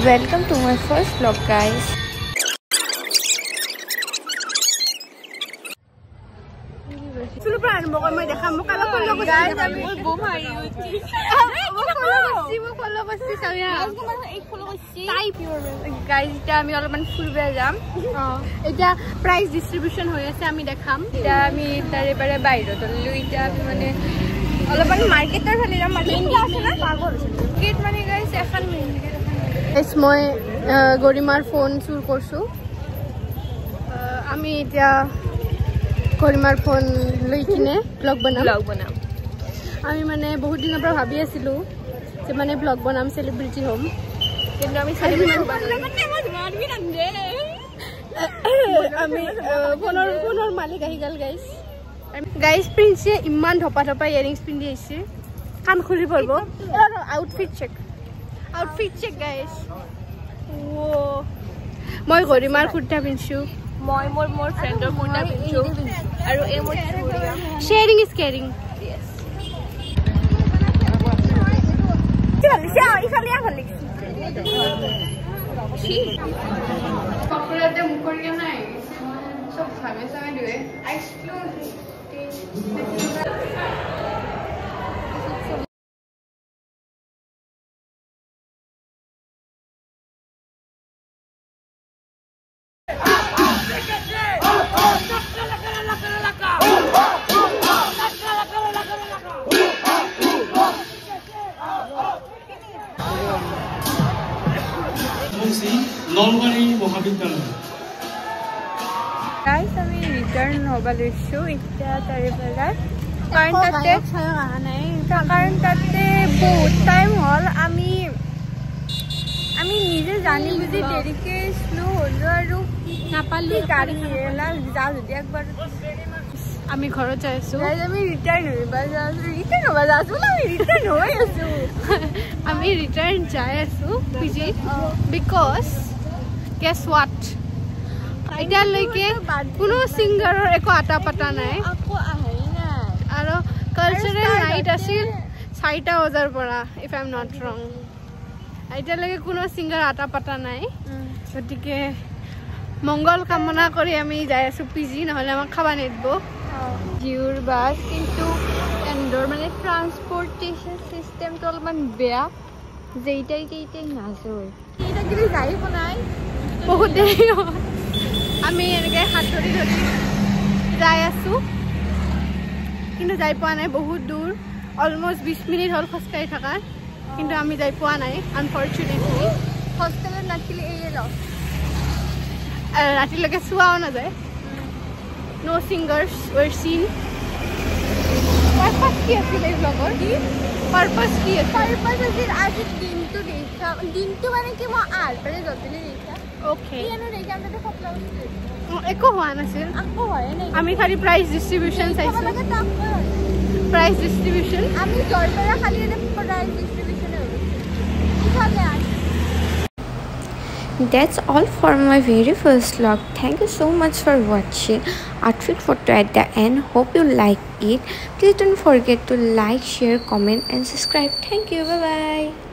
Welcome to my first vlog, guys. Prize distribution মই গৰিমাৰ phone চুৰ কৰছো আমি এতিয়া গৰিমাৰ ফোন লৈ কিনে ব্লগ বনাম আমি মানে বহুত দিনৰ পৰা ভাবি আছিলো যে মানে ব্লগ বনাম সেলিব্ৰিটি হ'ম কিন্তু আমি সেলিব্ৰিটি আমি ফোনৰ মালিক আহি গ'ল গাইস প্ৰিন্সে ইমান ধপা ধপা ইয়াৰিংছ পিন্ধি আহিছে কাণ খুলি পৰিব আউটফিট চেক guys wow মই গৰিমাৰ কুৰ্তা পিনছো মই মোৰ ফ্ৰেণ্ডৰ কুৰ্তা পিনছো আৰু এই মোৰ sharing is caring yes চল ইফালে আহলি ছি কপৰাতে মুখৰিয়া নাই সব ভাবে চাই দিবে এক্সপ্লোৰ guys আমি ৰিটাৰ্ন হবা লৈছো ইটা তাৰে পৰা কাৰণ তাতে বহুত টাইম হল আমি নিজে জানি বুজি দেৰিকে স্লো হলো আৰু নাপালি গাড়ী হেলা যা যদি একবাৰ আমি ঘৰত যাইছো আমি ৰিটাৰ্ন যাই আছো পিজি বিকজ guess what এতিয়ালৈকে কোনো সিঙ্গাৰৰ একো আটা পাতা নাই আৰু কালচাৰেল নাইট আছিল 4টা বজাৰ পৰা if I am not wrong এতিয়ালৈকে কোনো সিঙ্গাৰ আটা পাতা নাই গতিকে মংগল কামনা কৰি আমি যাই আছো পিজি নহলে আমাক খাবা নিদব জিউৰ বাস কিন্তু এন্ডৰ মানে ট্ৰান্সপৰ্টেশন সিস্টেমটো অলপমান বেয়া যেইটাই নাজয় এটা কি যাই বনাই বহুত দেৰি আমি এনেকে হাতৰি ধৰি যাই আছো কিন্তু যাই পোৱা নাই বহুত দূৰ অলমোস্ট 20 মিনিট হল খস্কাই থাকা কিন্তু আমি যাই পোৱা নাই আনফৰচুনেটলি হোষ্টেলত নাছিলে এই লক ৰাতিলৈকে চোৱাও নাযায় নো সিঙ্গাৰ্স ওয়াৰ সিন পাৰপাস কি আছিল এই ব্লগৰ পাৰপাস কি পাৰপাস আছিল আজি দিনটো মানে কি মই আল পৰে গধূলি দেখা ওকে এনো দেখা আমি ফটো একো হোৱা নাছিল আকো হয় নাই আমি খালি প্ৰাইজ ডিস্ট্ৰিবিউশন চাইছো প্ৰাইজ ডিস্ট্ৰিবিউশন আমি জৰ পৰা খালি এটা প্ৰাইজ ডিস্ট্ৰিবিউশন হৈছে ইফালে That's all for my very first vlog. Thank you so much for watching. Outfit photo at the end. Hope you like it. Please don't forget to like, share, comment and subscribe. Thank you. Bye bye.